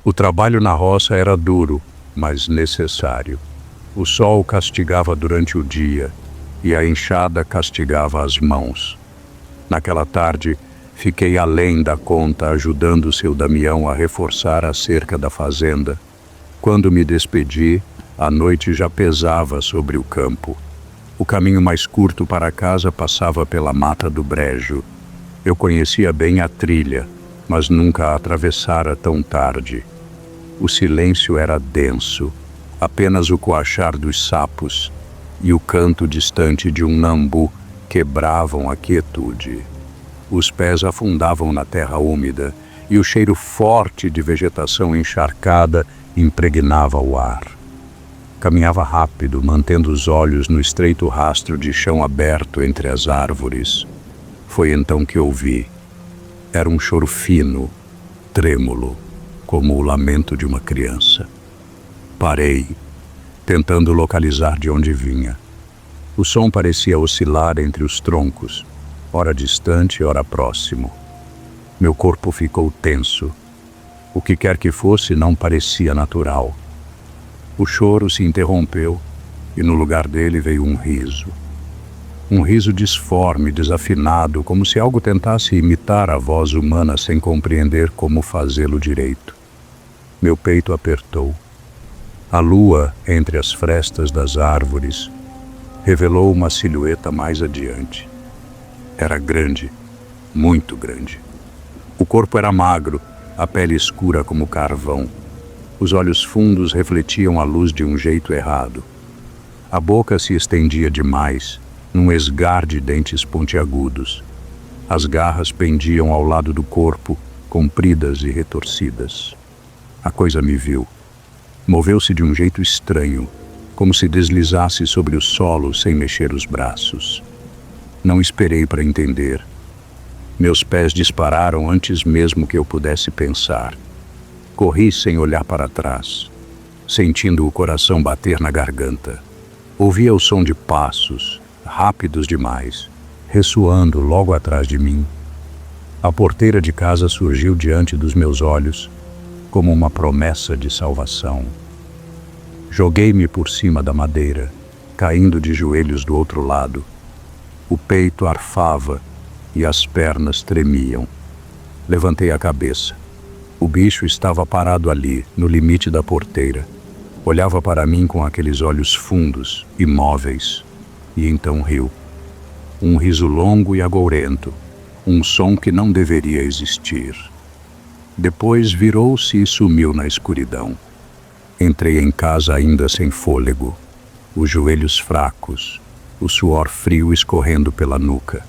O trabalho na roça era duro, mas necessário. O sol castigava durante o dia e a enxada castigava as mãos. Naquela tarde, fiquei além da conta ajudando seu Damião a reforçar a cerca da fazenda. Quando me despedi, a noite já pesava sobre o campo. O caminho mais curto para casa passava pela mata do brejo. Eu conhecia bem a trilha, mas nunca a atravessara tão tarde. O silêncio era denso, apenas o coachar dos sapos e o canto distante de um nambu quebravam a quietude. Os pés afundavam na terra úmida e o cheiro forte de vegetação encharcada impregnava o ar. Caminhava rápido, mantendo os olhos no estreito rastro de chão aberto entre as árvores. Foi então que ouvi. Era um choro fino, trêmulo, como o lamento de uma criança. Parei, tentando localizar de onde vinha. O som parecia oscilar entre os troncos, ora distante, ora próximo. Meu corpo ficou tenso. O que quer que fosse não parecia natural. O choro se interrompeu e no lugar dele veio um riso. Um riso disforme, desafinado, como se algo tentasse imitar a voz humana sem compreender como fazê-lo direito. Meu peito apertou. A lua, entre as frestas das árvores, revelou uma silhueta mais adiante. Era grande, muito grande. O corpo era magro, a pele escura como carvão. Os olhos fundos refletiam a luz de um jeito errado. A boca se estendia demais, num esgar de dentes pontiagudos. As garras pendiam ao lado do corpo, compridas e retorcidas. A coisa me viu. Moveu-se de um jeito estranho, como se deslizasse sobre o solo sem mexer os braços. Não esperei para entender. Meus pés dispararam antes mesmo que eu pudesse pensar. Corri sem olhar para trás, sentindo o coração bater na garganta. Ouvia o som de passos, rápidos demais, ressoando logo atrás de mim. A porteira de casa surgiu diante dos meus olhos, como uma promessa de salvação. Joguei-me por cima da madeira, caindo de joelhos do outro lado. O peito arfava e as pernas tremiam. Levantei a cabeça. O bicho estava parado ali, no limite da porteira. Olhava para mim com aqueles olhos fundos, imóveis, e então riu. Um riso longo e agourento, um som que não deveria existir. Depois virou-se e sumiu na escuridão. Entrei em casa ainda sem fôlego, os joelhos fracos, o suor frio escorrendo pela nuca.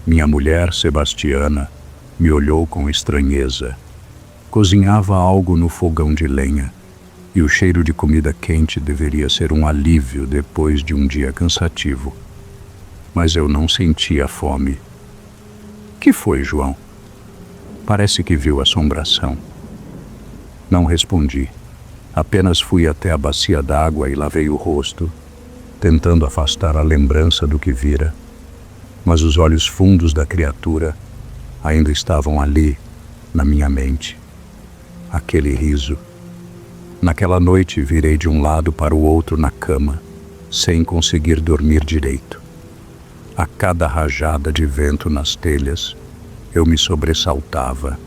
Minha mulher, Sebastiana, me olhou com estranheza. Cozinhava algo no fogão de lenha, e o cheiro de comida quente deveria ser um alívio depois de um dia cansativo. Mas eu não sentia fome. Que foi, João? Parece que viu assombração. Não respondi. Apenas fui até a bacia d'água e lavei o rosto, tentando afastar a lembrança do que vira. Mas os olhos fundos da criatura ainda estavam ali, na minha mente. Aquele riso. Naquela noite virei de um lado para o outro na cama, sem conseguir dormir direito. A cada rajada de vento nas telhas, eu me sobressaltava.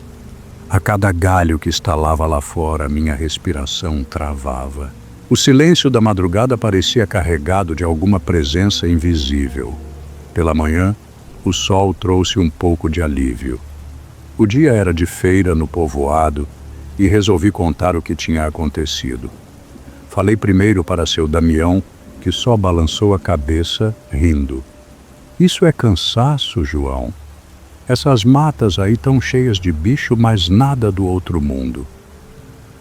A cada galho que estalava lá fora, minha respiração travava. O silêncio da madrugada parecia carregado de alguma presença invisível. Pela manhã, o sol trouxe um pouco de alívio. O dia era de feira no povoado e resolvi contar o que tinha acontecido. Falei primeiro para seu Damião, que só balançou a cabeça, rindo. Isso é cansaço, João. Essas matas aí tão cheias de bicho, mas nada do outro mundo.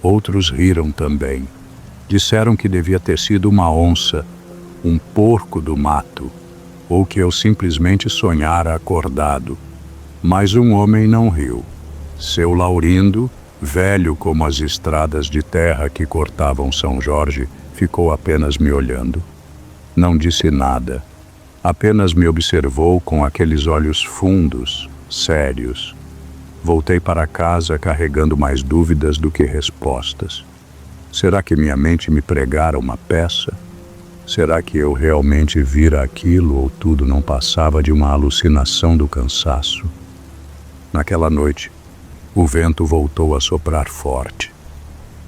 Outros riram também. Disseram que devia ter sido uma onça, um porco do mato, ou que eu simplesmente sonhara acordado. Mas um homem não riu. Seu Laurindo, velho como as estradas de terra que cortavam São Jorge, ficou apenas me olhando. Não disse nada. Apenas me observou com aqueles olhos fundos, sérios. Voltei para casa carregando mais dúvidas do que respostas. Será que minha mente me pregara uma peça? Será que eu realmente vira aquilo ou tudo não passava de uma alucinação do cansaço? Naquela noite, o vento voltou a soprar forte.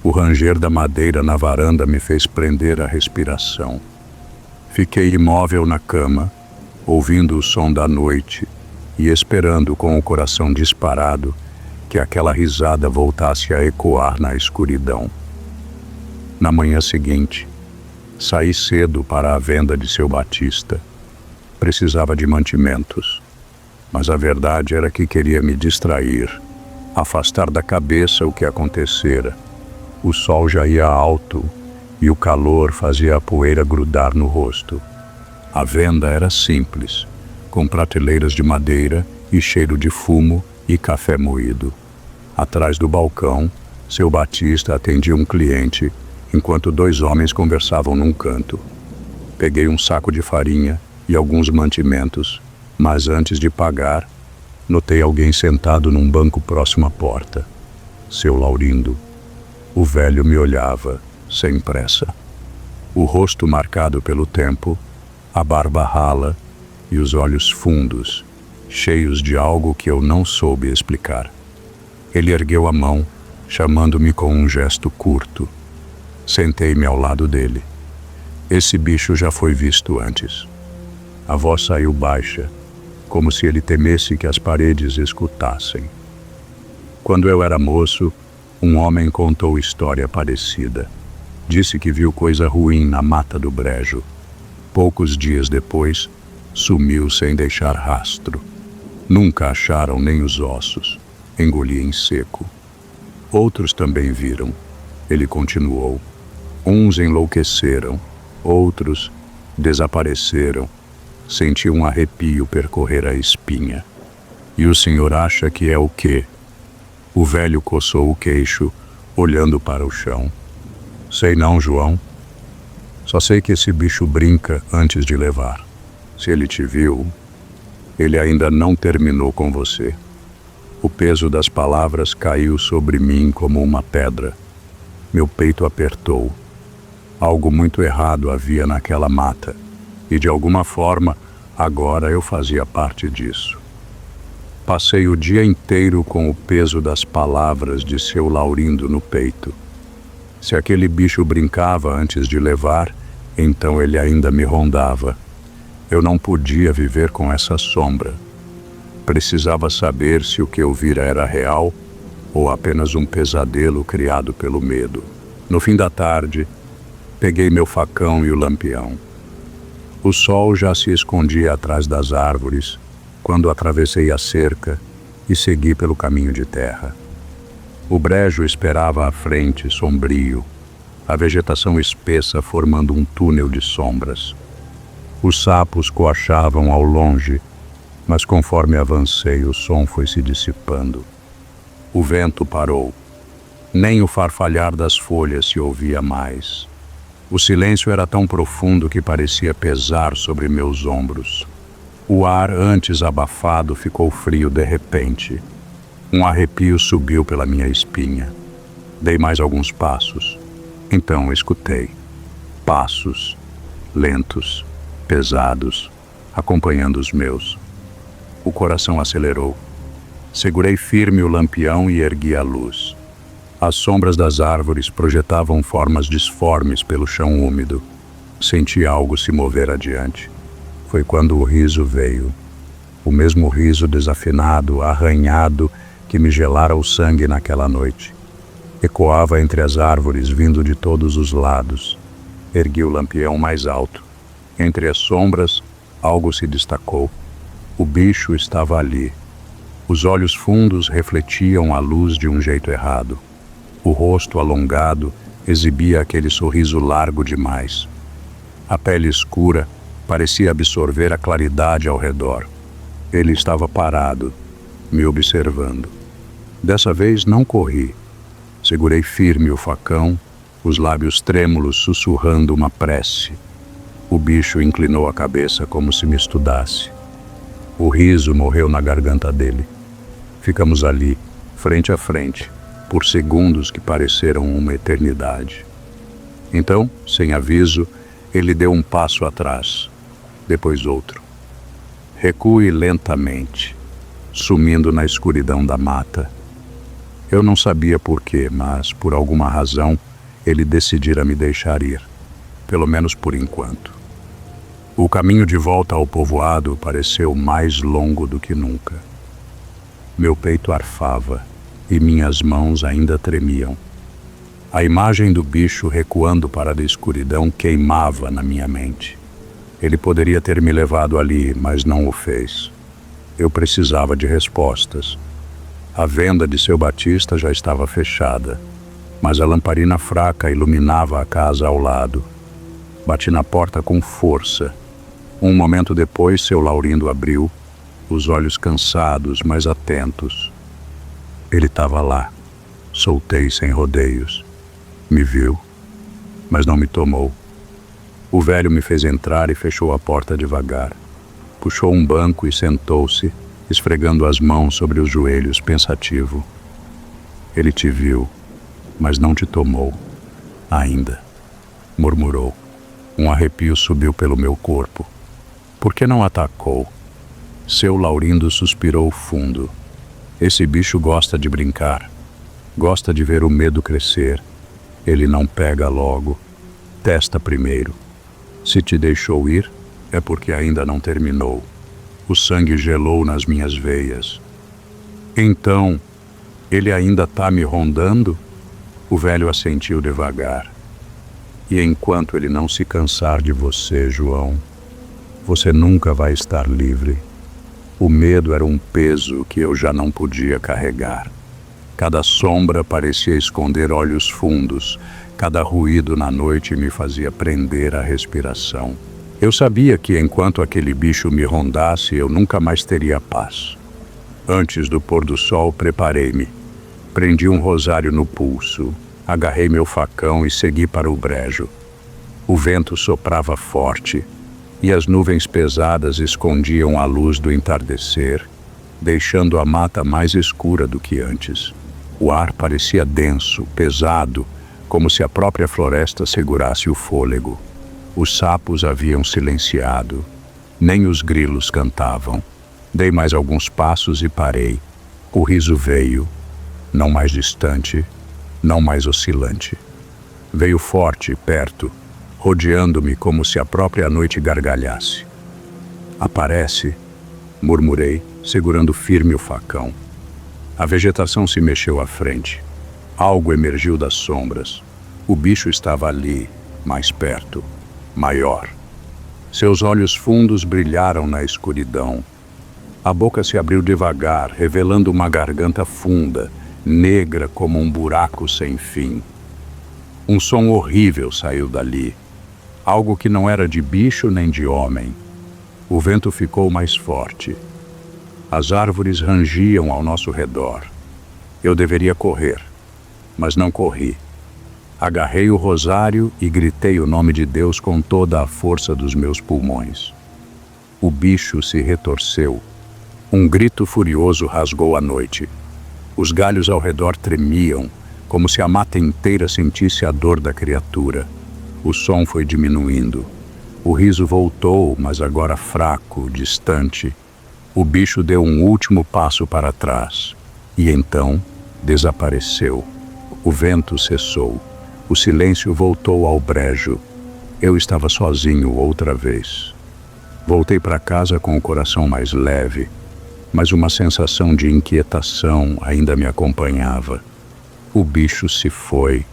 O ranger da madeira na varanda me fez prender a respiração. Fiquei imóvel na cama, ouvindo o som da noite e esperando com o coração disparado que aquela risada voltasse a ecoar na escuridão. Na manhã seguinte, saí cedo para a venda de seu Batista. Precisava de mantimentos, mas a verdade era que queria me distrair, afastar da cabeça o que acontecera. O sol já ia alto e o calor fazia a poeira grudar no rosto. A venda era simples, com prateleiras de madeira e cheiro de fumo e café moído. Atrás do balcão, seu Batista atendia um cliente, enquanto dois homens conversavam num canto. Peguei um saco de farinha e alguns mantimentos, mas antes de pagar, notei alguém sentado num banco próximo à porta. Seu Laurindo. O velho me olhava, sem pressa. O rosto marcado pelo tempo, a barba rala e os olhos fundos, cheios de algo que eu não soube explicar. Ele ergueu a mão, chamando-me com um gesto curto. Sentei-me ao lado dele. Esse bicho já foi visto antes. A voz saiu baixa, como se ele temesse que as paredes escutassem. Quando eu era moço, um homem contou história parecida. Disse que viu coisa ruim na mata do brejo. Poucos dias depois, sumiu sem deixar rastro. Nunca acharam nem os ossos. Engoli em seco. Outros também viram. Ele continuou. Uns enlouqueceram, outros desapareceram. Senti um arrepio percorrer a espinha. E o senhor acha que é o quê? O velho coçou o queixo, olhando para o chão. Sei não, João. Só sei que esse bicho brinca antes de levar. Se ele te viu, ele ainda não terminou com você. O peso das palavras caiu sobre mim como uma pedra. Meu peito apertou. Algo muito errado havia naquela mata, e de alguma forma, agora eu fazia parte disso. Passei o dia inteiro com o peso das palavras de seu Laurindo no peito. Se aquele bicho brincava antes de levar, então ele ainda me rondava. Eu não podia viver com essa sombra. Precisava saber se o que eu vira era real ou apenas um pesadelo criado pelo medo. No fim da tarde, peguei meu facão e o lampião. O sol já se escondia atrás das árvores quando atravessei a cerca e segui pelo caminho de terra. O brejo esperava à frente, sombrio, a vegetação espessa formando um túnel de sombras. Os sapos coachavam ao longe, mas conforme avancei, o som foi se dissipando. O vento parou. Nem o farfalhar das folhas se ouvia mais. O silêncio era tão profundo que parecia pesar sobre meus ombros. O ar, antes abafado, ficou frio de repente. Um arrepio subiu pela minha espinha. Dei mais alguns passos. Então escutei. Passos, lentos, pesados, acompanhando os meus. O coração acelerou. Segurei firme o lampião e ergui a luz. As sombras das árvores projetavam formas disformes pelo chão úmido. Senti algo se mover adiante. Foi quando o riso veio. O mesmo riso desafinado, arranhado, que me gelara o sangue naquela noite. Ecoava entre as árvores, vindo de todos os lados. Ergui o lampião mais alto. Entre as sombras, algo se destacou. O bicho estava ali. Os olhos fundos refletiam a luz de um jeito errado. O rosto alongado exibia aquele sorriso largo demais. A pele escura parecia absorver a claridade ao redor. Ele estava parado, me observando. Dessa vez não corri. Segurei firme o facão, os lábios trêmulos sussurrando uma prece. O bicho inclinou a cabeça como se me estudasse. O riso morreu na garganta dele. Ficamos ali, frente a frente, por segundos que pareceram uma eternidade. Então, sem aviso, ele deu um passo atrás, depois outro. Recue lentamente, sumindo na escuridão da mata. Eu não sabia por quê, mas, por alguma razão, ele decidira me deixar ir, pelo menos por enquanto. O caminho de volta ao povoado pareceu mais longo do que nunca. Meu peito arfava e minhas mãos ainda tremiam. A imagem do bicho recuando para a escuridão queimava na minha mente. Ele poderia ter me levado ali, mas não o fez. Eu precisava de respostas. A venda de seu Batista já estava fechada, mas a lamparina fraca iluminava a casa ao lado. Bati na porta com força. Um momento depois, seu Laurindo abriu, os olhos cansados, mas atentos. Ele estava lá. Soltei sem rodeios. Me viu, mas não me tomou. O velho me fez entrar e fechou a porta devagar. Puxou um banco e sentou-se, esfregando as mãos sobre os joelhos, pensativo. Ele te viu, mas não te tomou. Ainda, murmurou. Um arrepio subiu pelo meu corpo. Por que não atacou? Seu Laurindo suspirou fundo. Esse bicho gosta de brincar. Gosta de ver o medo crescer. Ele não pega logo. Testa primeiro. Se te deixou ir, é porque ainda não terminou. O sangue gelou nas minhas veias. Então, ele ainda tá me rondando? O velho assentiu devagar. E enquanto ele não se cansar de você, João, você nunca vai estar livre. O medo era um peso que eu já não podia carregar. Cada sombra parecia esconder olhos fundos. Cada ruído na noite me fazia prender a respiração. Eu sabia que enquanto aquele bicho me rondasse, eu nunca mais teria paz. Antes do pôr do sol, preparei-me. Prendi um rosário no pulso, agarrei meu facão e segui para o brejo. O vento soprava forte, e as nuvens pesadas escondiam a luz do entardecer, deixando a mata mais escura do que antes. O ar parecia denso, pesado, como se a própria floresta segurasse o fôlego. Os sapos haviam silenciado, nem os grilos cantavam. Dei mais alguns passos e parei. O riso veio, não mais distante, não mais oscilante. Veio forte, perto, rodeando-me como se a própria noite gargalhasse. Aparece, murmurei, segurando firme o facão. A vegetação se mexeu à frente. Algo emergiu das sombras. O bicho estava ali, mais perto, maior. Seus olhos fundos brilharam na escuridão. A boca se abriu devagar, revelando uma garganta funda, negra como um buraco sem fim. Um som horrível saiu dali. Algo que não era de bicho nem de homem. O vento ficou mais forte. As árvores rangiam ao nosso redor. Eu deveria correr, mas não corri. Agarrei o rosário e gritei o nome de Deus com toda a força dos meus pulmões. O bicho se retorceu. Um grito furioso rasgou a noite. Os galhos ao redor tremiam, como se a mata inteira sentisse a dor da criatura. O som foi diminuindo. O riso voltou, mas agora fraco, distante. O bicho deu um último passo para trás. E então desapareceu. O vento cessou. O silêncio voltou ao brejo. Eu estava sozinho outra vez. Voltei para casa com o coração mais leve, mas uma sensação de inquietação ainda me acompanhava. O bicho se foi,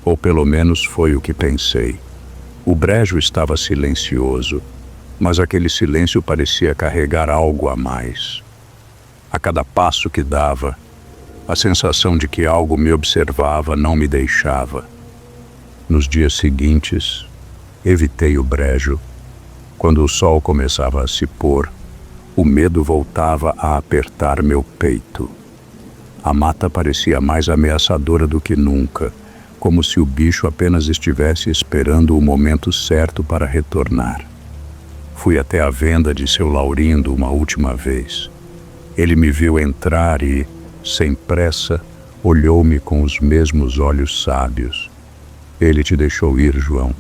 ou pelo menos foi o que pensei. O brejo estava silencioso, mas aquele silêncio parecia carregar algo a mais. A cada passo que dava, a sensação de que algo me observava não me deixava. Nos dias seguintes, evitei o brejo. Quando o sol começava a se pôr, o medo voltava a apertar meu peito. A mata parecia mais ameaçadora do que nunca, como se o bicho apenas estivesse esperando o momento certo para retornar. Fui até a venda de seu Laurindo uma última vez. Ele me viu entrar e, sem pressa, olhou-me com os mesmos olhos sábios. Ele te deixou ir, João.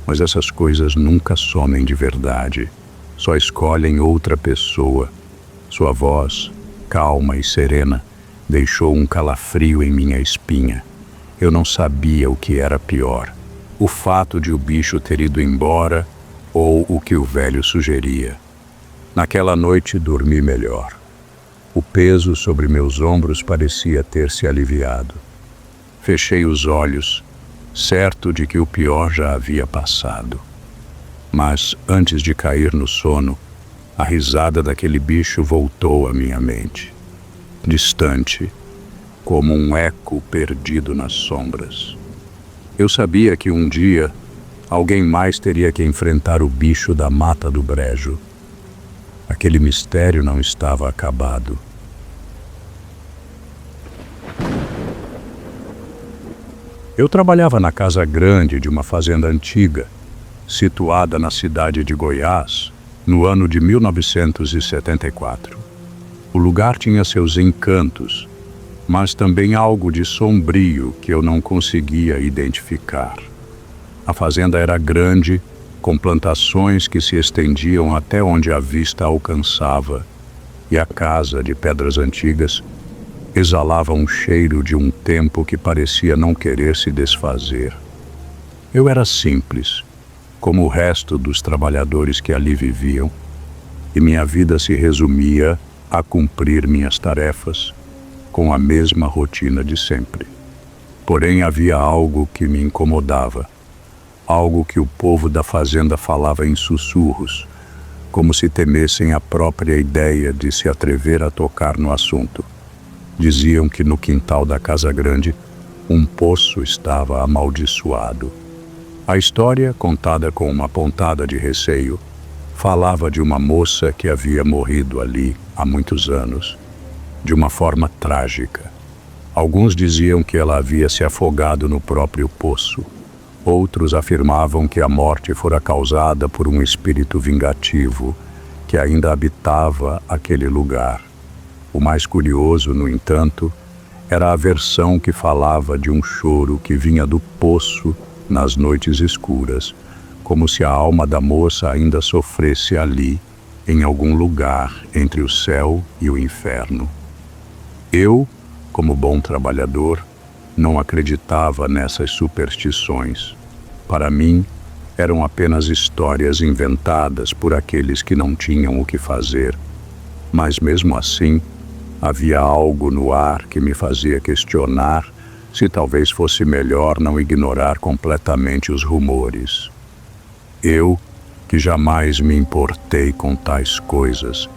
Mas essas coisas nunca somem de verdade. Só escolhem outra pessoa. Sua voz, calma e serena, deixou um calafrio em minha espinha. Eu não sabia o que era pior: o fato de o bicho ter ido embora ou o que o velho sugeria. Naquela noite dormi melhor. O peso sobre meus ombros parecia ter se aliviado. Fechei os olhos, certo de que o pior já havia passado. Mas, antes de cair no sono, a risada daquele bicho voltou à minha mente. Distante, como um eco perdido nas sombras. Eu sabia que um dia alguém mais teria que enfrentar o bicho da Mata do Brejo. Aquele mistério não estava acabado. Eu trabalhava na casa grande de uma fazenda antiga, situada na cidade de Goiás, no ano de 1974. O lugar tinha seus encantos, mas também algo de sombrio que eu não conseguia identificar. A fazenda era grande, com plantações que se estendiam até onde a vista alcançava, e a casa, de pedras antigas, exalava um cheiro de um tempo que parecia não querer se desfazer. Eu era simples, como o resto dos trabalhadores que ali viviam, e minha vida se resumia a cumprir minhas tarefas, com a mesma rotina de sempre. Porém, havia algo que me incomodava, algo que o povo da fazenda falava em sussurros, como se temessem a própria ideia de se atrever a tocar no assunto. Diziam que no quintal da casa grande, um poço estava amaldiçoado. A história, contada com uma pontada de receio, falava de uma moça que havia morrido ali há muitos anos, de uma forma trágica. Alguns diziam que ela havia se afogado no próprio poço. Outros afirmavam que a morte fora causada por um espírito vingativo que ainda habitava aquele lugar. O mais curioso, no entanto, era a versão que falava de um choro que vinha do poço nas noites escuras, como se a alma da moça ainda sofresse ali, em algum lugar entre o céu e o inferno. Eu, como bom trabalhador, não acreditava nessas superstições. Para mim, eram apenas histórias inventadas por aqueles que não tinham o que fazer. Mas mesmo assim, havia algo no ar que me fazia questionar se talvez fosse melhor não ignorar completamente os rumores. Eu, que jamais me importei com tais coisas,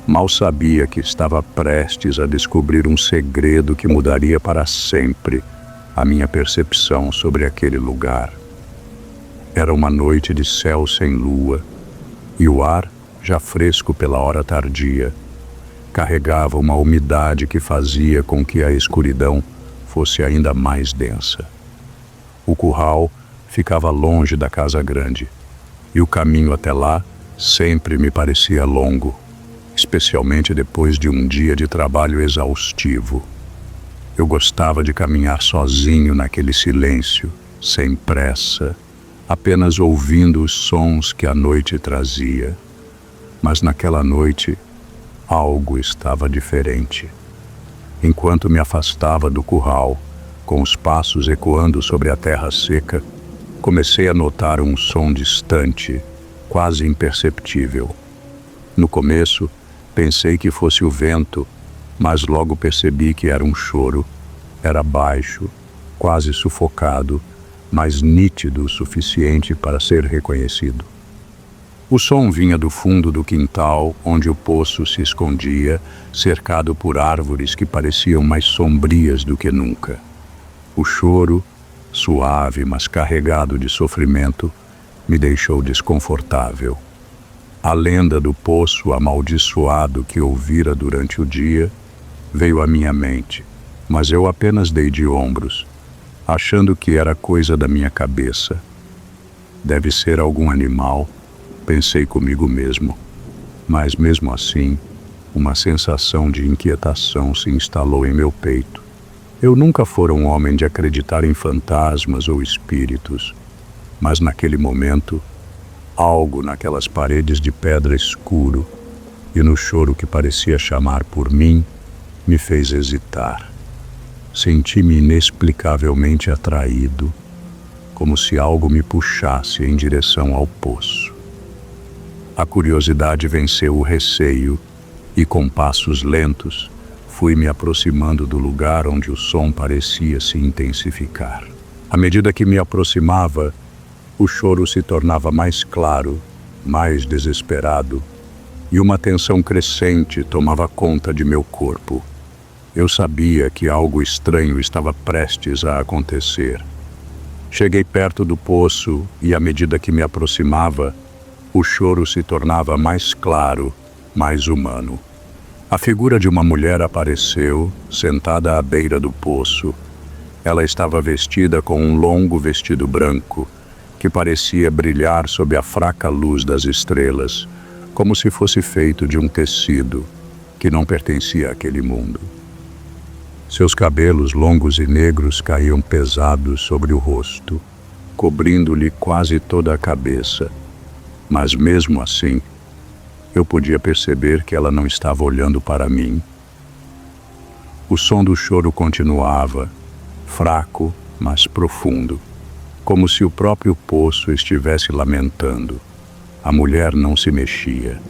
mal sabia que estava prestes a descobrir um segredo que mudaria para sempre a minha percepção sobre aquele lugar. Era uma noite de céu sem lua, e o ar, já fresco pela hora tardia, carregava uma umidade que fazia com que a escuridão fosse ainda mais densa. O curral ficava longe da casa grande, e o caminho até lá sempre me parecia longo, especialmente depois de um dia de trabalho exaustivo. Eu gostava de caminhar sozinho naquele silêncio, sem pressa, apenas ouvindo os sons que a noite trazia. Mas naquela noite, algo estava diferente. Enquanto me afastava do curral, com os passos ecoando sobre a terra seca, comecei a notar um som distante, quase imperceptível. No começo, pensei que fosse o vento, mas logo percebi que era um choro. Era baixo, quase sufocado, mas nítido o suficiente para ser reconhecido. O som vinha do fundo do quintal, onde o poço se escondia, cercado por árvores que pareciam mais sombrias do que nunca. O choro, suave mas carregado de sofrimento, me deixou desconfortável. A lenda do poço amaldiçoado que ouvira durante o dia veio à minha mente, mas eu apenas dei de ombros, achando que era coisa da minha cabeça. Deve ser algum animal, pensei comigo mesmo, mas mesmo assim, Uma sensação de inquietação se instalou em meu peito. Eu nunca fora um homem de acreditar em fantasmas ou espíritos, mas naquele momento, algo naquelas paredes de pedra escuro e no choro que parecia chamar por mim, me fez hesitar. Senti-me inexplicavelmente atraído, como se algo me puxasse em direção ao poço. A curiosidade venceu o receio e, com passos lentos, fui me aproximando do lugar onde o som parecia se intensificar. À medida que me aproximava, o choro se tornava mais claro, mais desesperado, e uma tensão crescente tomava conta de meu corpo. Eu sabia que algo estranho estava prestes a acontecer. Cheguei perto do poço e, à medida que me aproximava, o choro se tornava mais claro, mais humano. A figura de uma mulher apareceu, sentada à beira do poço. Ela estava vestida com um longo vestido branco, que parecia brilhar sob a fraca luz das estrelas, como se fosse feito de um tecido que não pertencia àquele mundo. Seus cabelos longos e negros caíam pesados sobre o rosto, cobrindo-lhe quase toda a cabeça. Mas mesmo assim, eu podia perceber que ela não estava olhando para mim. O som do choro continuava, fraco, mas profundo, como se o próprio poço estivesse lamentando. A mulher não se mexia,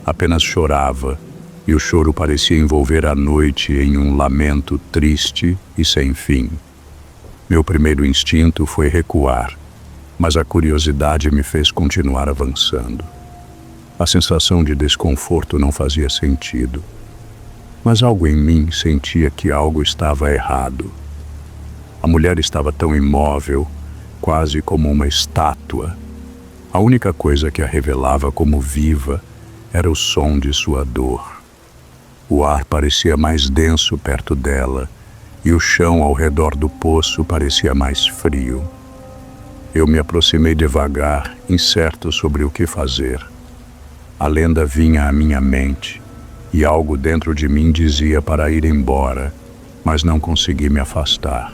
apenas chorava, e o choro parecia envolver a noite em um lamento triste e sem fim. Meu primeiro instinto foi recuar, mas a curiosidade me fez continuar avançando. A sensação de desconforto não fazia sentido, mas algo em mim sentia que algo estava errado. A mulher estava tão imóvel, quase como uma estátua. A única coisa que a revelava como viva era o som de sua dor. O ar parecia mais denso perto dela e o chão ao redor do poço parecia mais frio. Eu me aproximei devagar, incerto sobre o que fazer. A lenda vinha à minha mente e algo dentro de mim dizia para ir embora, mas não consegui me afastar.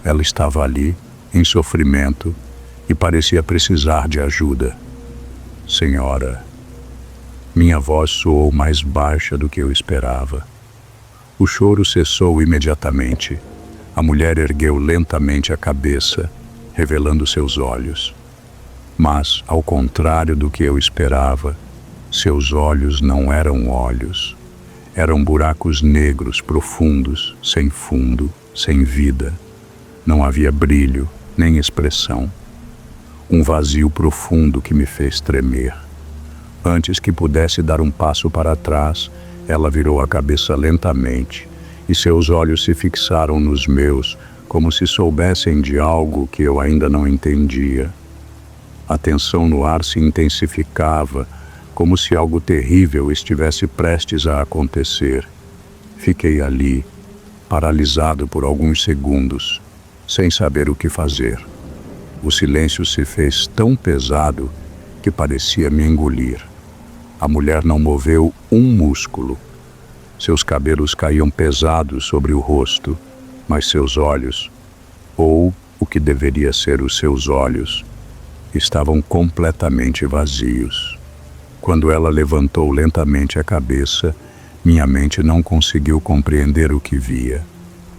Ela estava ali, em sofrimento, e parecia precisar de ajuda. Senhora, minha voz soou mais baixa do que eu esperava. O choro cessou imediatamente. A mulher ergueu lentamente a cabeça, revelando seus olhos. Mas, ao contrário do que eu esperava, seus olhos não eram olhos. Eram buracos negros profundos, sem fundo, sem vida. Não havia brilho, nem expressão. Um vazio profundo que me fez tremer. Antes que pudesse dar um passo para trás, ela virou a cabeça lentamente, e seus olhos se fixaram nos meus, como se soubessem de algo que eu ainda não entendia. A tensão no ar se intensificava, como se algo terrível estivesse prestes a acontecer. Fiquei ali, paralisado por alguns segundos, sem saber o que fazer. O silêncio se fez tão pesado que parecia me engolir. A mulher não moveu um músculo. Seus cabelos caíam pesados sobre o rosto, mas seus olhos, ou o que deveria ser os seus olhos, estavam completamente vazios. Quando ela levantou lentamente a cabeça, minha mente não conseguiu compreender o que via.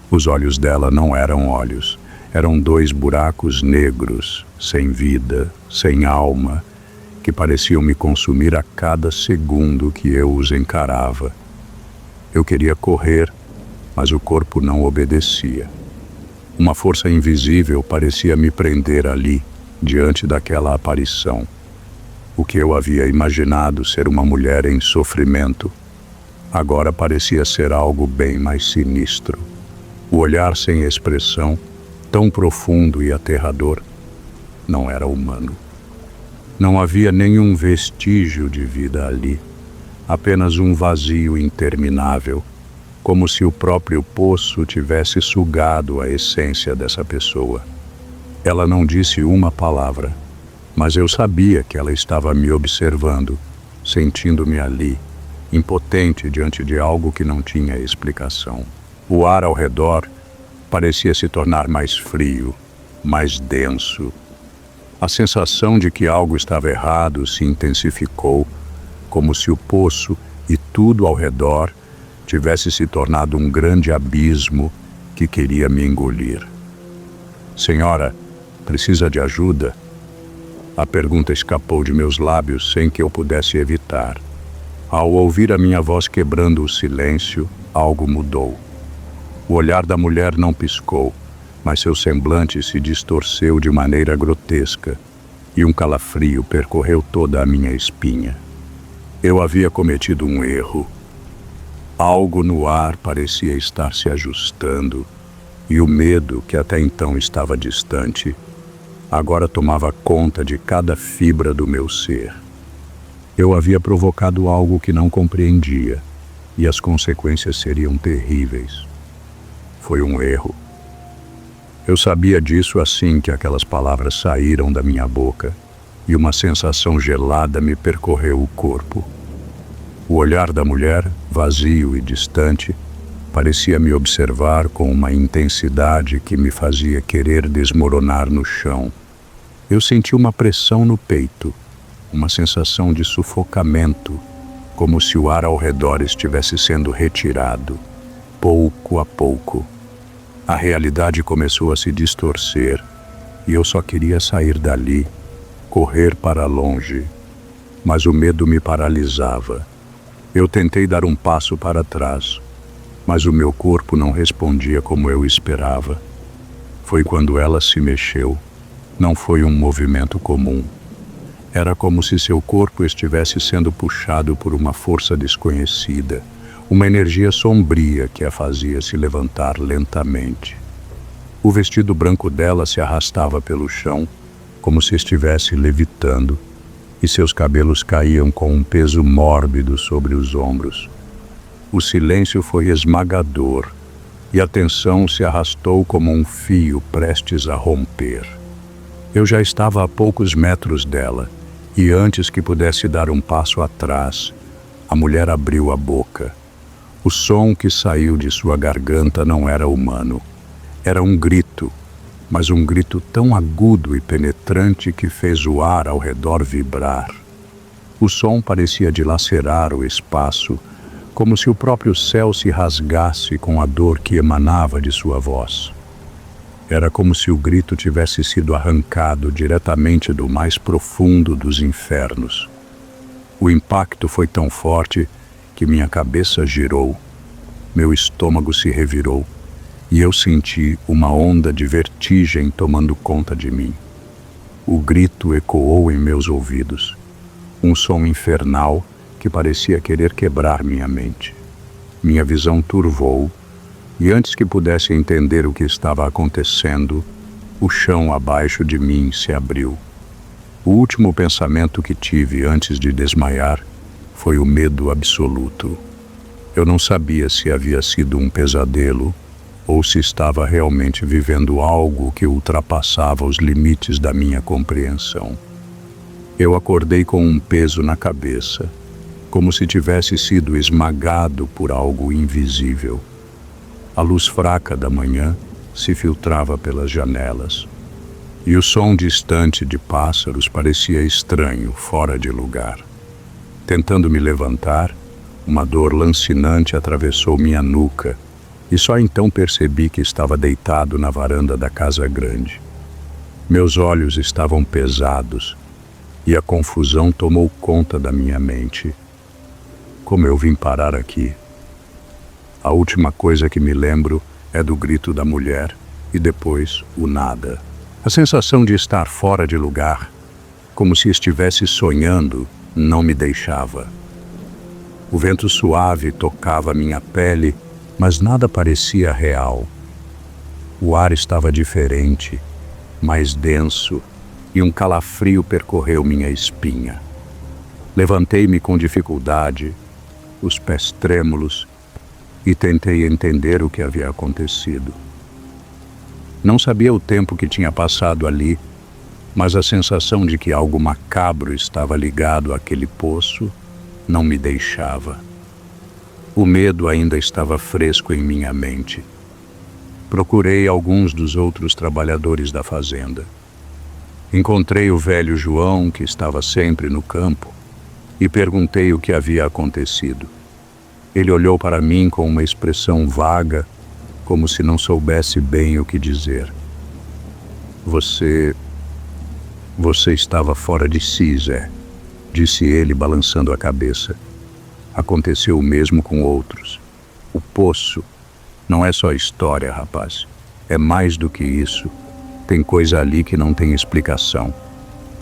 Os olhos dela não eram olhos, eram dois buracos negros, sem vida, sem alma, que pareciam me consumir a cada segundo que eu os encarava. Eu queria correr, mas o corpo não obedecia. Uma força invisível parecia me prender ali, diante daquela aparição. O que eu havia imaginado ser uma mulher em sofrimento, agora parecia ser algo bem mais sinistro. O olhar sem expressão, tão profundo e aterrador, não era humano. Não havia nenhum vestígio de vida ali, apenas um vazio interminável, como se o próprio poço tivesse sugado a essência dessa pessoa. Ela não disse uma palavra, mas eu sabia que ela estava me observando, sentindo-me ali, impotente diante de algo que não tinha explicação. O ar ao redor parecia se tornar mais frio, mais denso. A sensação de que algo estava errado se intensificou, como se o poço e tudo ao redor tivesse se tornado um grande abismo que queria me engolir. Senhora, precisa de ajuda? A pergunta escapou de meus lábios sem que eu pudesse evitar. Ao ouvir a minha voz quebrando o silêncio, algo mudou. O olhar da mulher não piscou, mas seu semblante se distorceu de maneira grotesca e um calafrio percorreu toda a minha espinha. Eu havia cometido um erro. Algo no ar parecia estar se ajustando e o medo, que até então estava distante, agora tomava conta de cada fibra do meu ser. Eu havia provocado algo que não compreendia e as consequências seriam terríveis. Foi um erro. Eu sabia disso assim que aquelas palavras saíram da minha boca e uma sensação gelada me percorreu o corpo. O olhar da mulher, vazio e distante, parecia me observar com uma intensidade que me fazia querer desmoronar no chão. Eu senti uma pressão no peito, uma sensação de sufocamento, como se o ar ao redor estivesse sendo retirado, pouco a pouco. A realidade começou a se distorcer e eu só queria sair dali, correr para longe. Mas o medo me paralisava. Eu tentei dar um passo para trás, mas o meu corpo não respondia como eu esperava. Foi quando ela se mexeu. Não foi um movimento comum. Era como se seu corpo estivesse sendo puxado por uma força desconhecida, uma energia sombria que a fazia se levantar lentamente. O vestido branco dela se arrastava pelo chão, como se estivesse levitando, e seus cabelos caíam com um peso mórbido sobre os ombros. O silêncio foi esmagador, e a tensão se arrastou como um fio prestes a romper. Eu já estava a poucos metros dela, e antes que pudesse dar um passo atrás, a mulher abriu a boca. O som que saiu de sua garganta não era humano. Era um grito, mas um grito tão agudo e penetrante que fez o ar ao redor vibrar. O som parecia dilacerar o espaço, como se o próprio céu se rasgasse com a dor que emanava de sua voz. Era como se o grito tivesse sido arrancado diretamente do mais profundo dos infernos. O impacto foi tão forte que minha cabeça girou, meu estômago se revirou e eu senti uma onda de vertigem tomando conta de mim. O grito ecoou em meus ouvidos, um som infernal que parecia querer quebrar minha mente. Minha visão turvou e antes que pudesse entender o que estava acontecendo, o chão abaixo de mim se abriu. O último pensamento que tive antes de desmaiar foi o medo absoluto. Eu não sabia se havia sido um pesadelo ou se estava realmente vivendo algo que ultrapassava os limites da minha compreensão. Eu acordei com um peso na cabeça, como se tivesse sido esmagado por algo invisível. A luz fraca da manhã se filtrava pelas janelas, e o som distante de pássaros parecia estranho, fora de lugar. Tentando me levantar, uma dor lancinante atravessou minha nuca, e só então percebi que estava deitado na varanda da casa grande. Meus olhos estavam pesados, e a confusão tomou conta da minha mente. Como eu vim parar aqui? A última coisa que me lembro é do grito da mulher e depois o nada. A sensação de estar fora de lugar, como se estivesse sonhando, não me deixava. O vento suave tocava minha pele, mas nada parecia real. O ar estava diferente, mais denso, e um calafrio percorreu minha espinha. Levantei-me com dificuldade, os pés trêmulos, e tentei entender o que havia acontecido. Não sabia o tempo que tinha passado ali, mas a sensação de que algo macabro estava ligado àquele poço não me deixava. O medo ainda estava fresco em minha mente. Procurei alguns dos outros trabalhadores da fazenda. Encontrei o velho João, que estava sempre no campo, e perguntei o que havia acontecido. Ele olhou para mim com uma expressão vaga, como se não soubesse bem o que dizer. Você estava fora de si, Zé, disse ele, balançando a cabeça. Aconteceu o mesmo com outros. O poço não é só história, rapaz. É mais do que isso. Tem coisa ali que não tem explicação.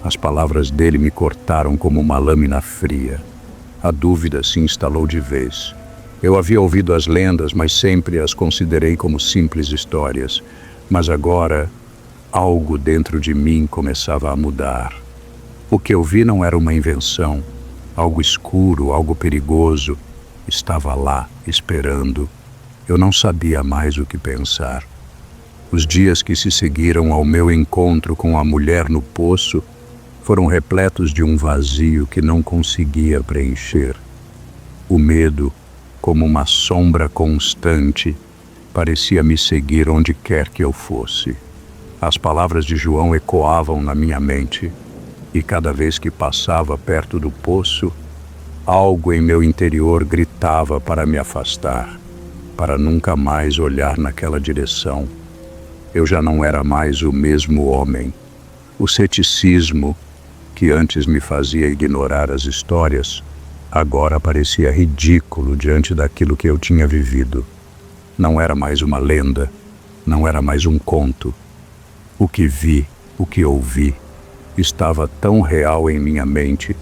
As palavras dele me cortaram como uma lâmina fria. A dúvida se instalou de vez. Eu havia ouvido as lendas, mas sempre as considerei como simples histórias. Mas agora, algo dentro de mim começava a mudar. O que eu vi não era uma invenção. Algo escuro, algo perigoso, estava lá, esperando. Eu não sabia mais o que pensar. Os dias que se seguiram ao meu encontro com a mulher no poço foram repletos de um vazio que não conseguia preencher. O medo, como uma sombra constante, parecia me seguir onde quer que eu fosse. As palavras de João ecoavam na minha mente, e cada vez que passava perto do poço, algo em meu interior gritava para me afastar, para nunca mais olhar naquela direção. Eu já não era mais o mesmo homem. O ceticismo, que antes me fazia ignorar as histórias, agora parecia ridículo diante daquilo que eu tinha vivido. Não era mais uma lenda, não era mais um conto. O que vi, o que ouvi, estava tão real em minha mente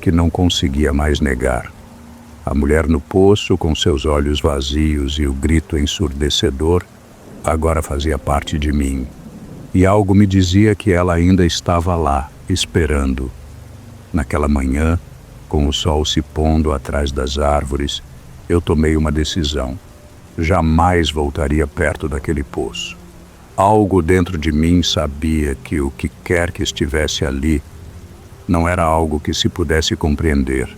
que não conseguia mais negar. A mulher no poço, com seus olhos vazios e o grito ensurdecedor, agora fazia parte de mim. E algo me dizia que ela ainda estava lá, esperando. Naquela manhã, com o sol se pondo atrás das árvores, eu tomei uma decisão. Jamais voltaria perto daquele poço. Algo dentro de mim sabia que o que quer que estivesse ali não era algo que se pudesse compreender.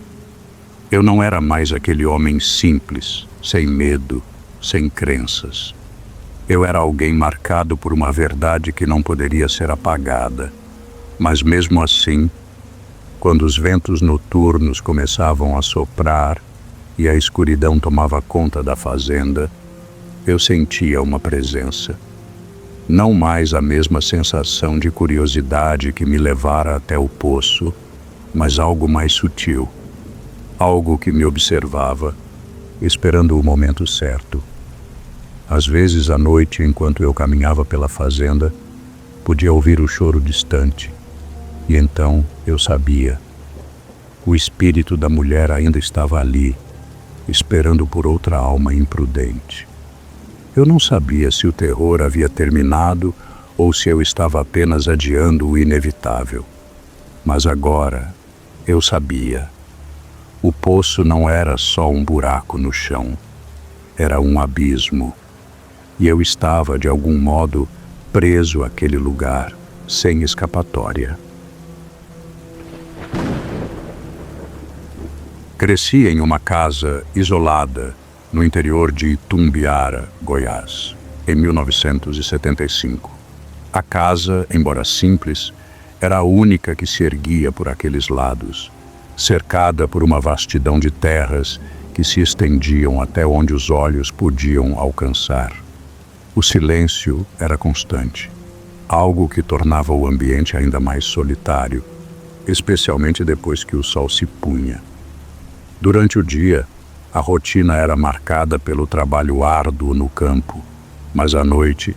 Eu não era mais aquele homem simples, sem medo, sem crenças. Eu era alguém marcado por uma verdade que não poderia ser apagada. Mas mesmo assim, quando os ventos noturnos começavam a soprar e a escuridão tomava conta da fazenda, eu sentia uma presença. Não mais a mesma sensação de curiosidade que me levara até o poço, mas algo mais sutil. Algo que me observava, esperando o momento certo. Às vezes, à noite, enquanto eu caminhava pela fazenda, podia ouvir o choro distante. E então eu sabia. O espírito da mulher ainda estava ali, esperando por outra alma imprudente. Eu não sabia se o terror havia terminado ou se eu estava apenas adiando o inevitável. Mas agora eu sabia. O poço não era só um buraco no chão. Era um abismo. E eu estava, de algum modo, preso àquele lugar, sem escapatória. Cresci em uma casa isolada, no interior de Itumbiara, Goiás, em 1975. A casa, embora simples, era a única que se erguia por aqueles lados, cercada por uma vastidão de terras que se estendiam até onde os olhos podiam alcançar. O silêncio era constante, algo que tornava o ambiente ainda mais solitário, especialmente depois que o sol se punha. Durante o dia, a rotina era marcada pelo trabalho árduo no campo, mas à noite,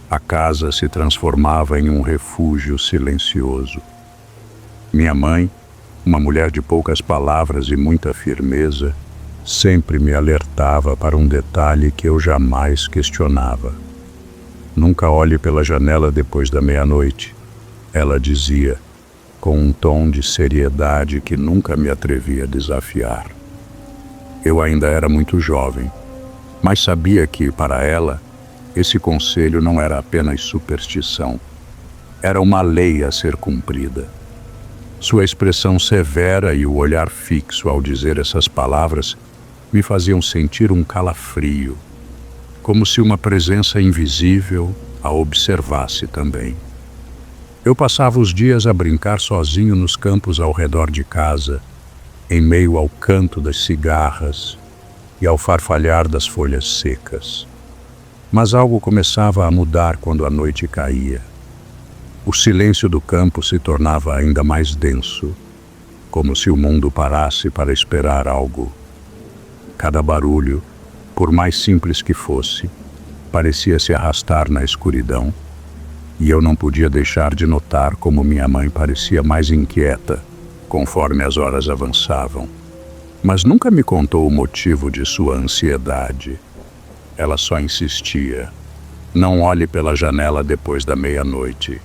a casa se transformava em um refúgio silencioso. Minha mãe, uma mulher de poucas palavras e muita firmeza, sempre me alertava para um detalhe que eu jamais questionava. Nunca olhe pela janela depois da meia-noite, ela dizia, com um tom de seriedade que nunca me atrevi a desafiar. Eu ainda era muito jovem, mas sabia que, para ela, esse conselho não era apenas superstição. Era uma lei a ser cumprida. Sua expressão severa e o olhar fixo ao dizer essas palavras me faziam sentir um calafrio, como se uma presença invisível a observasse também. Eu passava os dias a brincar sozinho nos campos ao redor de casa, em meio ao canto das cigarras e ao farfalhar das folhas secas. Mas algo começava a mudar quando a noite caía. O silêncio do campo se tornava ainda mais denso, como se o mundo parasse para esperar algo. Cada barulho, por mais simples que fosse, parecia se arrastar na escuridão, e eu não podia deixar de notar como minha mãe parecia mais inquieta conforme as horas avançavam. Mas nunca me contou o motivo de sua ansiedade. Ela só insistia: não olhe pela janela depois da meia-noite.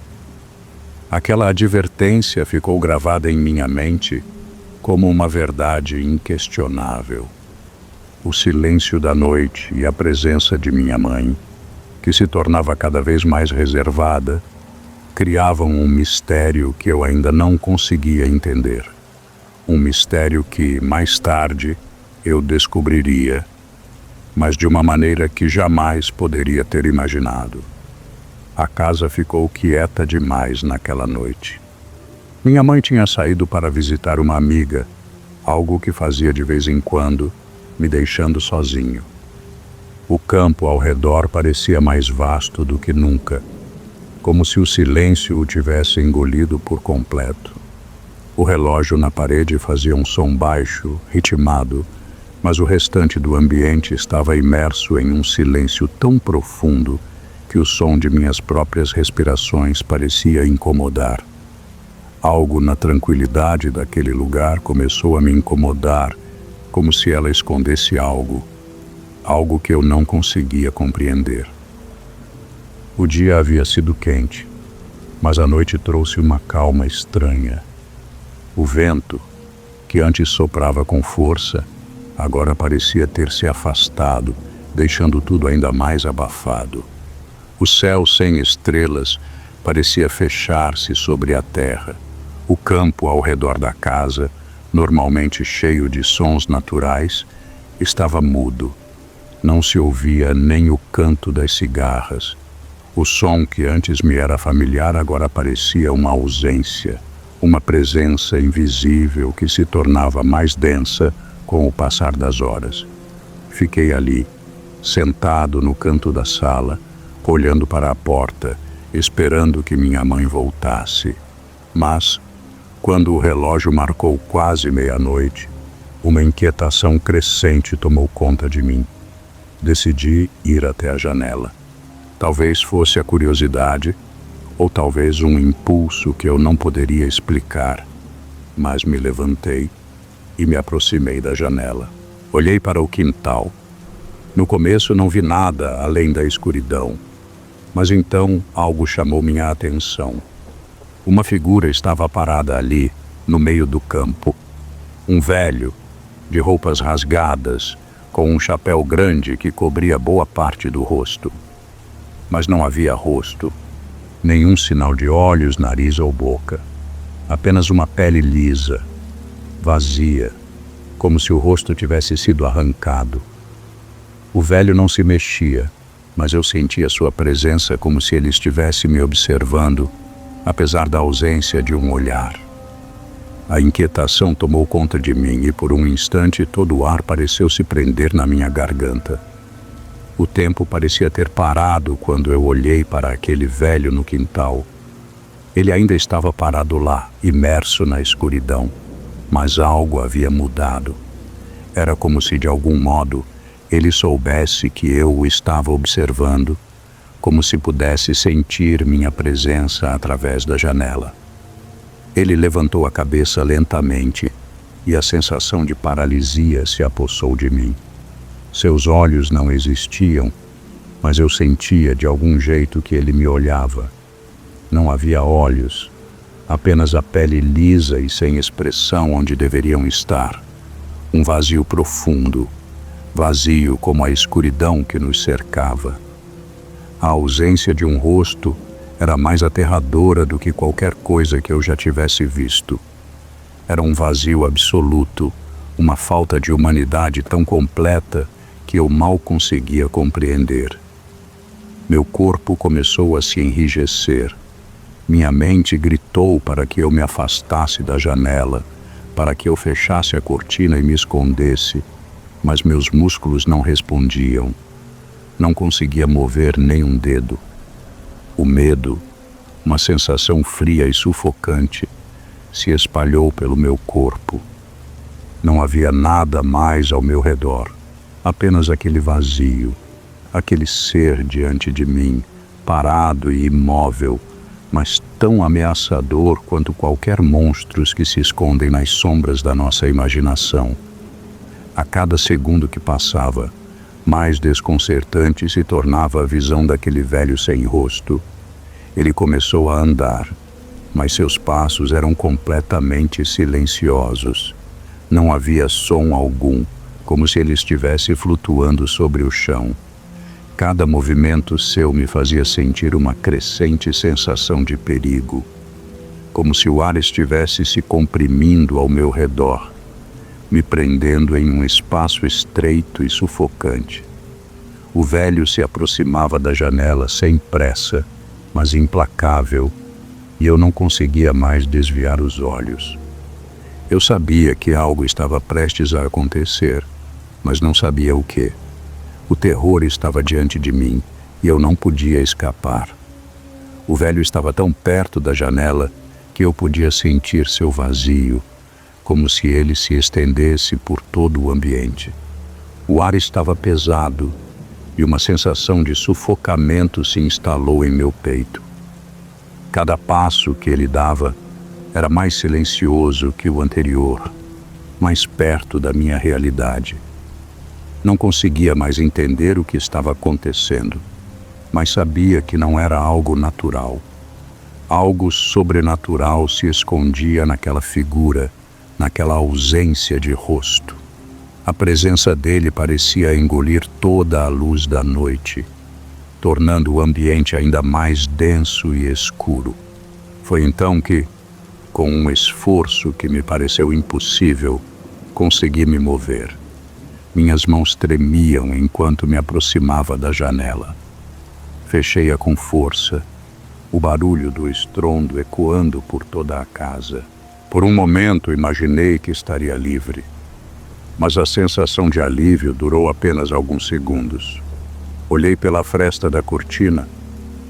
Aquela advertência ficou gravada em minha mente como uma verdade inquestionável. O silêncio da noite e a presença de minha mãe, que se tornava cada vez mais reservada, criavam um mistério que eu ainda não conseguia entender. Um mistério que, mais tarde, eu descobriria, mas de uma maneira que jamais poderia ter imaginado. A casa ficou quieta demais naquela noite. Minha mãe tinha saído para visitar uma amiga, algo que fazia de vez em quando, me deixando sozinho. O campo ao redor parecia mais vasto do que nunca, como se o silêncio o tivesse engolido por completo. O relógio na parede fazia um som baixo, ritmado, mas o restante do ambiente estava imerso em um silêncio tão profundo que o som de minhas próprias respirações parecia incomodar. Algo na tranquilidade daquele lugar começou a me incomodar, como se ela escondesse algo que eu não conseguia compreender. O dia havia sido quente, mas a noite trouxe uma calma estranha. O vento, que antes soprava com força, agora parecia ter se afastado, deixando tudo ainda mais abafado. O céu sem estrelas parecia fechar-se sobre a terra. O campo ao redor da casa, normalmente cheio de sons naturais, estava mudo. Não se ouvia nem o canto das cigarras. O som que antes me era familiar agora parecia uma ausência, uma presença invisível que se tornava mais densa com o passar das horas. Fiquei ali, sentado no canto da sala, olhando para a porta, esperando que minha mãe voltasse. Mas, quando o relógio marcou quase meia-noite, uma inquietação crescente tomou conta de mim. Decidi ir até a janela. Talvez fosse a curiosidade, ou talvez um impulso que eu não poderia explicar, mas me levantei e me aproximei da janela. Olhei para o quintal. No começo não vi nada além da escuridão, mas então algo chamou minha atenção. Uma figura estava parada ali, no meio do campo. Um velho, de roupas rasgadas, com um chapéu grande que cobria boa parte do rosto. Mas não havia rosto, nenhum sinal de olhos, nariz ou boca. Apenas uma pele lisa, vazia, como se o rosto tivesse sido arrancado. O velho não se mexia, mas eu sentia sua presença como se ele estivesse me observando, apesar da ausência de um olhar. A inquietação tomou conta de mim e por um instante todo o ar pareceu se prender na minha garganta. O tempo parecia ter parado quando eu olhei para aquele velho no quintal. Ele ainda estava parado lá, imerso na escuridão, mas algo havia mudado. Era como se de algum modo ele soubesse que eu o estava observando, como se pudesse sentir minha presença através da janela. Ele levantou a cabeça lentamente e a sensação de paralisia se apossou de mim. Seus olhos não existiam, mas eu sentia de algum jeito que ele me olhava. Não havia olhos, apenas a pele lisa e sem expressão onde deveriam estar. Um vazio profundo, vazio como a escuridão que nos cercava. A ausência de um rosto era mais aterradora do que qualquer coisa que eu já tivesse visto. Era um vazio absoluto, uma falta de humanidade tão completa que eu mal conseguia compreender. Meu corpo começou a se enrijecer. Minha mente gritou para que eu me afastasse da janela, para que eu fechasse a cortina e me escondesse, mas meus músculos não respondiam. Não conseguia mover nem um dedo. O medo, uma sensação fria e sufocante, se espalhou pelo meu corpo. Não havia nada mais ao meu redor, apenas aquele vazio, aquele ser diante de mim, parado e imóvel, mas tão ameaçador quanto qualquer monstros que se escondem nas sombras da nossa imaginação. A cada segundo que passava, mais desconcertante se tornava a visão daquele velho sem rosto. Ele começou a andar, mas seus passos eram completamente silenciosos. Não havia som algum, como se ele estivesse flutuando sobre o chão. Cada movimento seu me fazia sentir uma crescente sensação de perigo, como se o ar estivesse se comprimindo ao meu redor, me prendendo em um espaço estreito e sufocante. O velho se aproximava da janela sem pressa, mas implacável, e eu não conseguia mais desviar os olhos. Eu sabia que algo estava prestes a acontecer, mas não sabia o quê. O terror estava diante de mim e eu não podia escapar. O velho estava tão perto da janela que eu podia sentir seu vazio, como se ele se estendesse por todo o ambiente. O ar estava pesado e uma sensação de sufocamento se instalou em meu peito. Cada passo que ele dava era mais silencioso que o anterior, mais perto da minha realidade. Não conseguia mais entender o que estava acontecendo, mas sabia que não era algo natural. Algo sobrenatural se escondia naquela figura, naquela ausência de rosto. A presença dele parecia engolir toda a luz da noite, tornando o ambiente ainda mais denso e escuro. Foi então que, com um esforço que me pareceu impossível, consegui me mover. Minhas mãos tremiam enquanto me aproximava da janela. Fechei-a com força, o barulho do estrondo ecoando por toda a casa. Por um momento imaginei que estaria livre, mas a sensação de alívio durou apenas alguns segundos. Olhei pela fresta da cortina,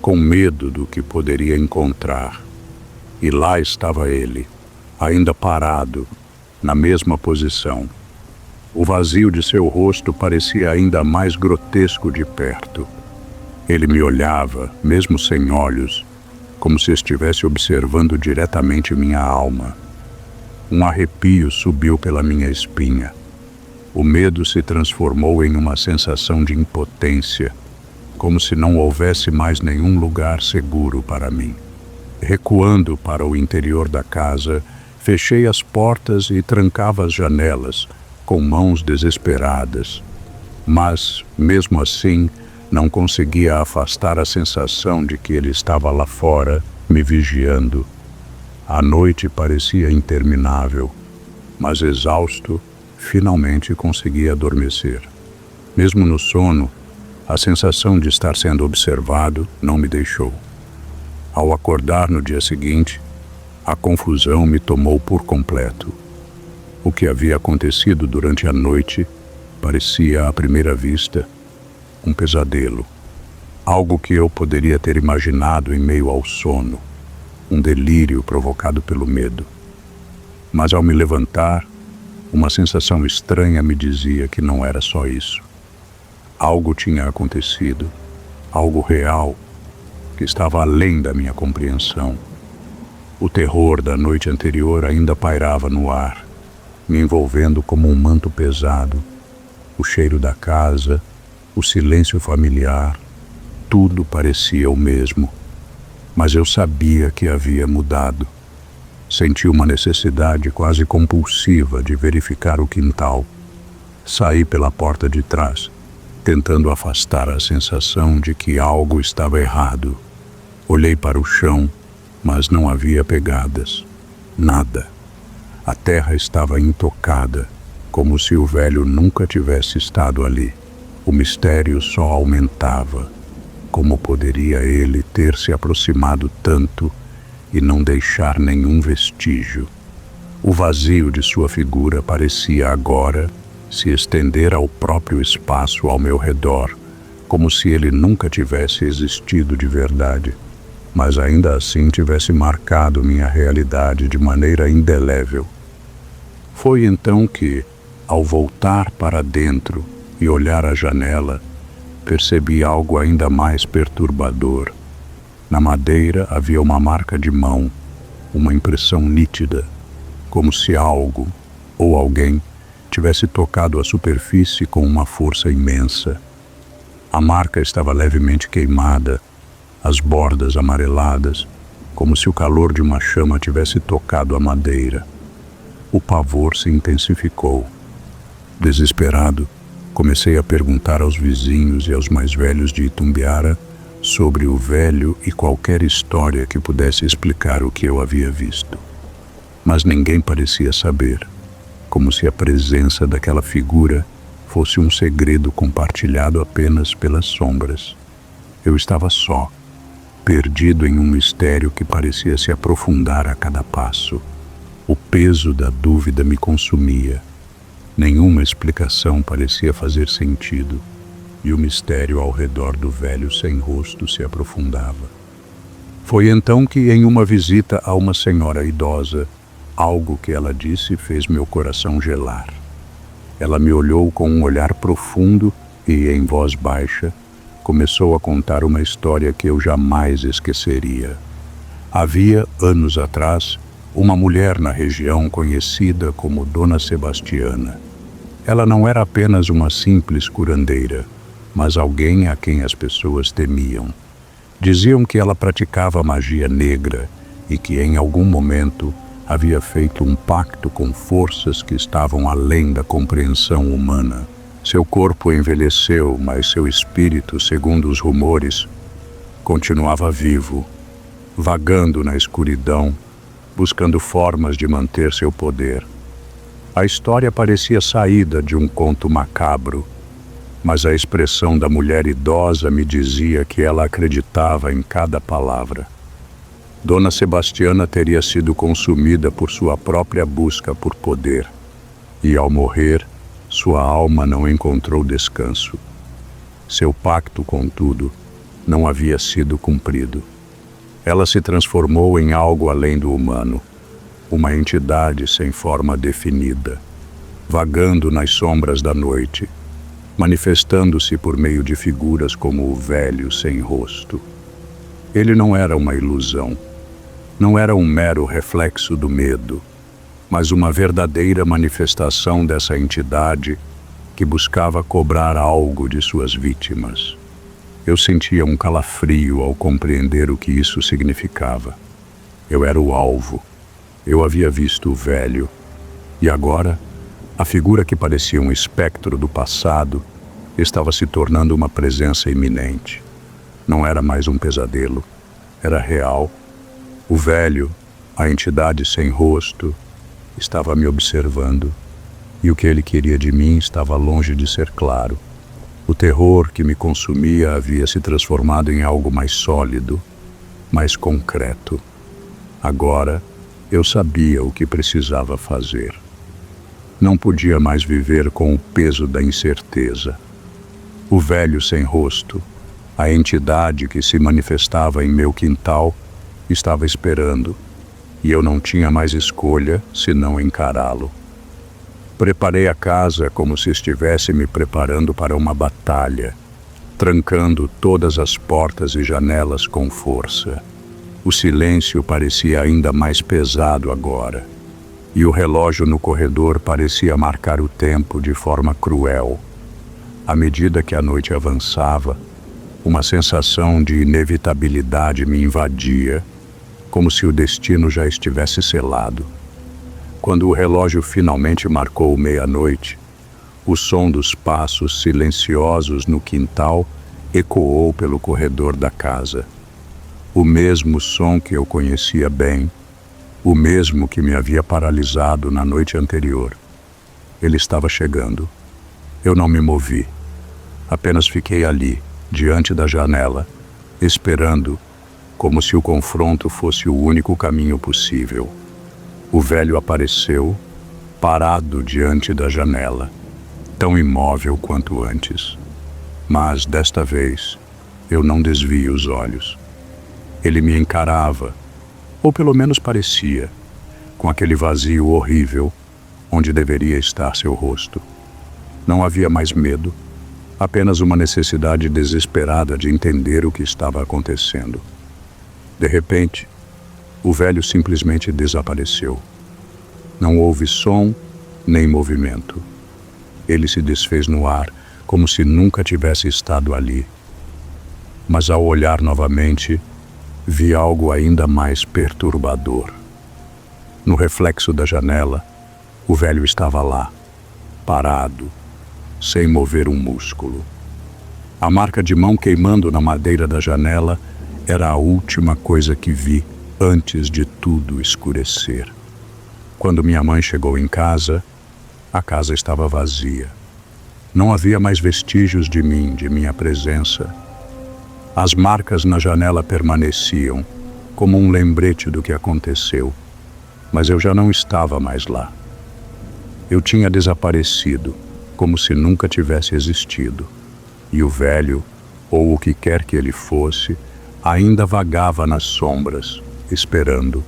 com medo do que poderia encontrar. E lá estava ele, ainda parado, na mesma posição. O vazio de seu rosto parecia ainda mais grotesco de perto. Ele me olhava, mesmo sem olhos, como se estivesse observando diretamente minha alma. Um arrepio subiu pela minha espinha. O medo se transformou em uma sensação de impotência, como se não houvesse mais nenhum lugar seguro para mim. Recuando para o interior da casa, fechei as portas e trancava as janelas, com mãos desesperadas. Mas, mesmo assim, não conseguia afastar a sensação de que ele estava lá fora, me vigiando. A noite parecia interminável, mas exausto, finalmente consegui adormecer. Mesmo no sono, a sensação de estar sendo observado não me deixou. Ao acordar no dia seguinte, a confusão me tomou por completo. O que havia acontecido durante a noite parecia, à primeira vista, um pesadelo. Algo que eu poderia ter imaginado em meio ao sono, um delírio provocado pelo medo. Mas ao me levantar, uma sensação estranha me dizia que não era só isso. Algo tinha acontecido, algo real, que estava além da minha compreensão. O terror da noite anterior ainda pairava no ar, me envolvendo como um manto pesado. O cheiro da casa, o silêncio familiar, tudo parecia o mesmo. Mas eu sabia que havia mudado. Senti uma necessidade quase compulsiva de verificar o quintal. Saí pela porta de trás, tentando afastar a sensação de que algo estava errado. Olhei para o chão, mas não havia pegadas. Nada. A terra estava intocada, como se o velho nunca tivesse estado ali. O mistério só aumentava. Como poderia ele ter se aproximado tanto e não deixar nenhum vestígio? O vazio de sua figura parecia agora se estender ao próprio espaço ao meu redor, como se ele nunca tivesse existido de verdade, mas ainda assim tivesse marcado minha realidade de maneira indelével. Foi então que, ao voltar para dentro e olhar à janela, percebi algo ainda mais perturbador. Na madeira havia uma marca de mão, uma impressão nítida, como se algo ou alguém tivesse tocado a superfície com uma força imensa. A marca estava levemente queimada, as bordas amareladas, como se o calor de uma chama tivesse tocado a madeira. O pavor se intensificou. Desesperado, comecei a perguntar aos vizinhos e aos mais velhos de Itumbiara sobre o velho e qualquer história que pudesse explicar o que eu havia visto. Mas ninguém parecia saber, como se a presença daquela figura fosse um segredo compartilhado apenas pelas sombras. Eu estava só, perdido em um mistério que parecia se aprofundar a cada passo. O peso da dúvida me consumia. Nenhuma explicação parecia fazer sentido, e o mistério ao redor do velho sem rosto se aprofundava. Foi então que, em uma visita a uma senhora idosa, algo que ela disse fez meu coração gelar. Ela me olhou com um olhar profundo e, em voz baixa, começou a contar uma história que eu jamais esqueceria. Havia, anos atrás, uma mulher na região conhecida como Dona Sebastiana. Ela não era apenas uma simples curandeira, mas alguém a quem as pessoas temiam. Diziam que ela praticava magia negra e que, em algum momento, havia feito um pacto com forças que estavam além da compreensão humana. Seu corpo envelheceu, mas seu espírito, segundo os rumores, continuava vivo, vagando na escuridão, buscando formas de manter seu poder. A história parecia saída de um conto macabro, mas a expressão da mulher idosa me dizia que ela acreditava em cada palavra. Dona Sebastiana teria sido consumida por sua própria busca por poder, e ao morrer, sua alma não encontrou descanso. Seu pacto, contudo, não havia sido cumprido. Ela se transformou em algo além do humano, uma entidade sem forma definida, vagando nas sombras da noite, manifestando-se por meio de figuras como o velho sem rosto. Ele não era uma ilusão, não era um mero reflexo do medo, mas uma verdadeira manifestação dessa entidade que buscava cobrar algo de suas vítimas. Eu sentia um calafrio ao compreender o que isso significava. Eu era o alvo. Eu havia visto o velho. E agora, a figura que parecia um espectro do passado estava se tornando uma presença iminente. Não era mais um pesadelo. Era real. O velho, a entidade sem rosto, estava me observando, e o que ele queria de mim estava longe de ser claro. O terror que me consumia havia se transformado em algo mais sólido, mais concreto. Agora, eu sabia o que precisava fazer. Não podia mais viver com o peso da incerteza. O velho sem rosto, a entidade que se manifestava em meu quintal, estava esperando, e eu não tinha mais escolha senão encará-lo. Preparei a casa como se estivesse me preparando para uma batalha, trancando todas as portas e janelas com força. O silêncio parecia ainda mais pesado agora, e o relógio no corredor parecia marcar o tempo de forma cruel. À medida que a noite avançava, uma sensação de inevitabilidade me invadia, como se o destino já estivesse selado. Quando o relógio finalmente marcou meia-noite, o som dos passos silenciosos no quintal ecoou pelo corredor da casa. O mesmo som que eu conhecia bem, o mesmo que me havia paralisado na noite anterior. Ele estava chegando. Eu não me movi. Apenas fiquei ali, diante da janela, esperando, como se o confronto fosse o único caminho possível. O velho apareceu, parado diante da janela, tão imóvel quanto antes. Mas, desta vez, eu não desvio os olhos. Ele me encarava, ou pelo menos parecia, com aquele vazio horrível onde deveria estar seu rosto. Não havia mais medo, apenas uma necessidade desesperada de entender o que estava acontecendo. De repente, o velho simplesmente desapareceu. Não houve som nem movimento. Ele se desfez no ar, como se nunca tivesse estado ali. Mas ao olhar novamente, vi algo ainda mais perturbador. No reflexo da janela, o velho estava lá, parado, sem mover um músculo. A marca de mão queimando na madeira da janela era a última coisa que vi antes de tudo escurecer. Quando minha mãe chegou em casa, a casa estava vazia. Não havia mais vestígios de mim, de minha presença. As marcas na janela permaneciam, como um lembrete do que aconteceu, mas eu já não estava mais lá. Eu tinha desaparecido, como se nunca tivesse existido, e o velho, ou o que quer que ele fosse, ainda vagava nas sombras, esperando.